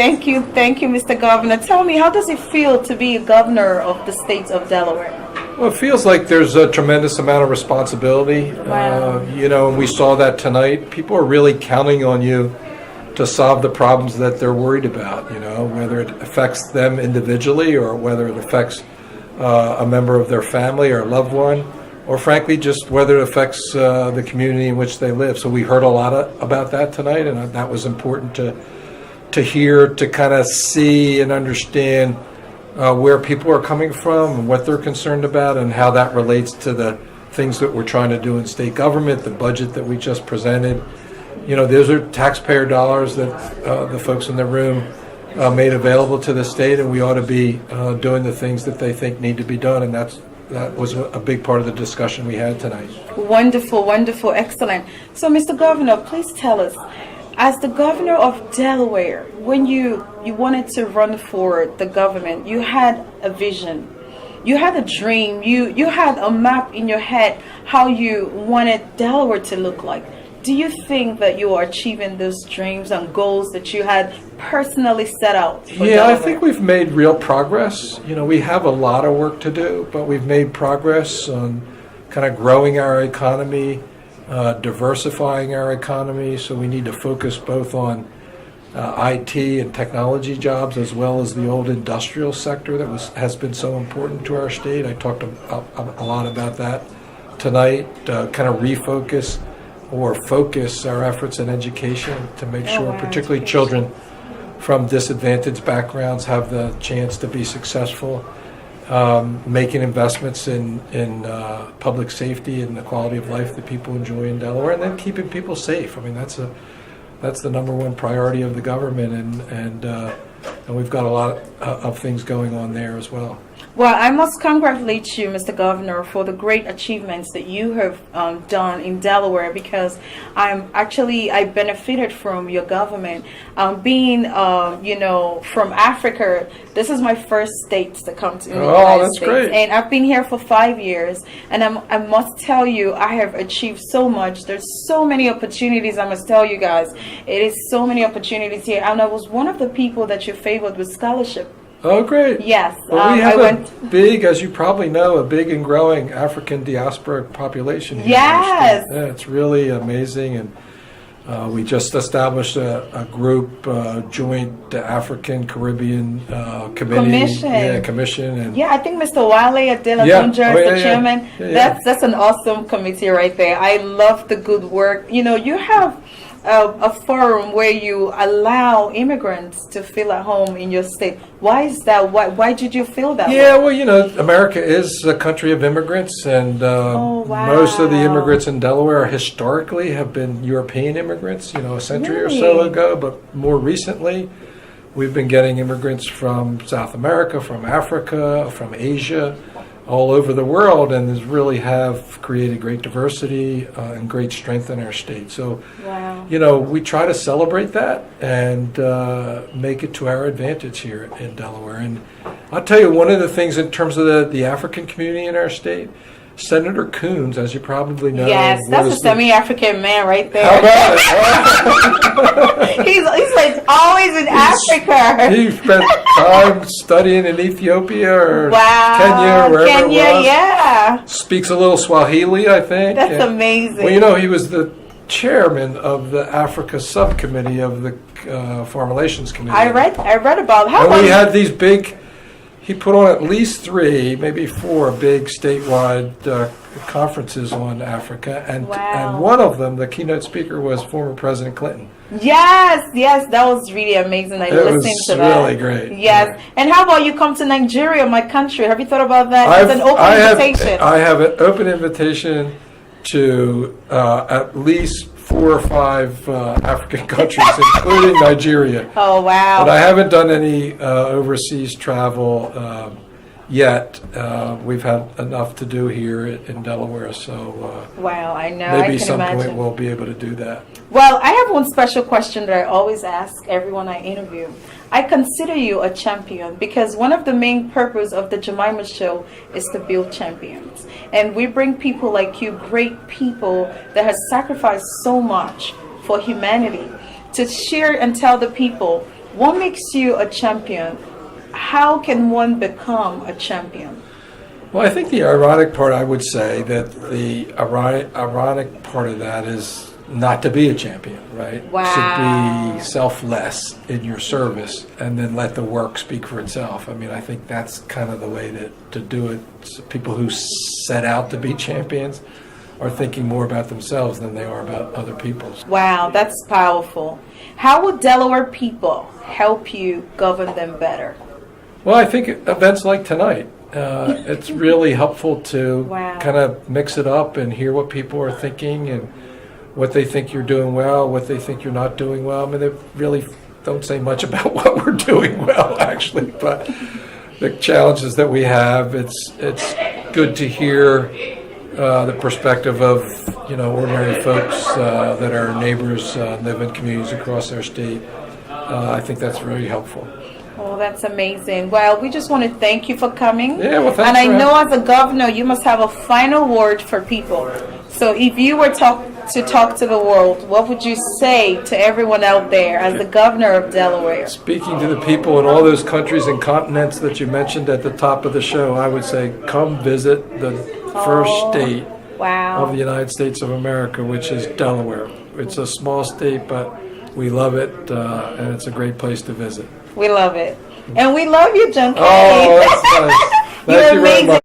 Thank you, Mr. Governor. Tell me, how does it feel to be a governor of the state of Delaware? Well, it feels like there's a tremendous amount of responsibility. Wow. And we saw that tonight. People are really counting on you to solve the problems that they're worried about, whether it affects them individually or whether it affects a member of their family or a loved one, or frankly, just whether it affects the community in which they live. So we heard a lot about that tonight, and that was important to hear, to kind of see and understand where people are coming from and what they're concerned about and how that relates to the things that we're trying to do in state government, the budget that we just presented. Those are taxpayer dollars that the folks in the room made available to the state, and we ought to be doing the things that they think need to be done, and that was a big part of the discussion we had tonight. Wonderful, wonderful, excellent. So, Mr. Governor, please tell us, as the governor of Delaware, when you wanted to run for the government, you had a vision, you had a dream, you had a map in your head how you wanted Delaware to look like. Do you think that you are achieving those dreams and goals that you had personally set out for Delaware? I think we've made real progress. We have a lot of work to do, but we've made progress on kind of growing our economy, diversifying our economy. So we need to focus both on IT and technology jobs as well as the old industrial sector that has been so important to our state. I talked a lot about that tonight, kind of refocus or focus our efforts in education to make sure particularly children from disadvantaged backgrounds have the chance to be successful, making investments in public safety and the quality of life that people enjoy in Delaware, and then keeping people safe. I mean, that's the number one priority of the government, and we've got a lot of things going on there as well. Well, I must congratulate you, Mr. Governor, for the great achievements that you have done in Delaware, because I benefited from your government. Being, from Africa, this is my first state to come to the United States. Great. And I've been here for 5 years, and I must tell you, I have achieved so much. There's so many opportunities, I must tell you guys. It is so many opportunities here, and I was one of the people that you favored with scholarship. Oh, great. Yes. Well, we have big, as you probably know, a big and growing African diaspora population here. Yes. Yeah, it's really amazing. And we just established a group, joint African Caribbean committee. Commission. And I think Mr. Wale Adela is the chairman. That's an awesome committee right there. I love the good work. You have a forum where you allow immigrants to feel at home in your state. Why is that? Why did you feel that way? Well, America is a country of immigrants, and most of the immigrants in Delaware historically have been European immigrants, a century or so ago, but more recently we've been getting immigrants from South America, from Africa, from Asia, all over the world, and has really have created great diversity and great strength in our state. So, we try to celebrate that and make it to our advantage here in Delaware. And I'll tell you, one of the things in terms of the African community in our state, Senator Coons, as you probably know. Yes, that's a semi-African man right there. How about it? he's like always in Africa. He spent time studying in Ethiopia or Kenya, wherever it was. Yeah. Speaks a little Swahili, I think. That's amazing. Well, he was the chairman of the Africa subcommittee of the Foreign Relations Committee. I read about how. And we had these big. He put on at least 3, maybe 4 big statewide conferences on Africa, and one of them, the keynote speaker, was former President Clinton. Yes, that was really amazing. I listened to that. It was really great. Yes, and how about you come to Nigeria, my country? Have you thought about that? It's an open invitation. I have an open invitation to at least 4 or 5 African countries, including Nigeria. Oh, wow. But I haven't done any overseas travel yet. We've had enough to do here in Delaware, so wow, I know. Maybe I can some imagine. point we'll be able to do that. Well, I have one special question that I always ask everyone I interview. I consider you a champion because one of the main purpose of the Jemimah Show is to build champions. And we bring people like you, great people that have sacrificed so much for humanity, to share and tell the people What makes you a champion? How can one become a champion? Well, I think the ironic part, I would say that the ironic part of that is not to be a champion, right? Wow. To be selfless in your service and then let the work speak for itself. I mean, I think that's kind of the way to do it. So people who set out to be champions are thinking more about themselves than they are about other people. Wow, that's powerful. How will Delaware people help you govern them better? Well, I think events like tonight, it's really helpful to Wow. kind of mix it up and hear what people are thinking and what they think you're doing well, what they think you're not doing well. I mean, they really don't say much about what we're doing well, actually, but the challenges that we have, it's good to hear the perspective of, ordinary folks that are neighbors, live in communities across our state. I think that's very helpful. Oh, that's amazing. Well, we just want to thank you for coming. Yeah, well, thanks And I for know as a governor, you must have a final word for people. So if you were to talk to the world, what would you say to everyone out there as the governor of Delaware? Speaking to the people in all those countries and continents that you mentioned at the top of the show, I would say come visit the first state Wow. of the United States of America, which is Delaware. It's a small state, but we love it, and it's a great place to visit. We love it. And we love you, John Kay. Oh, that's nice. Thank You're you very amazing. much.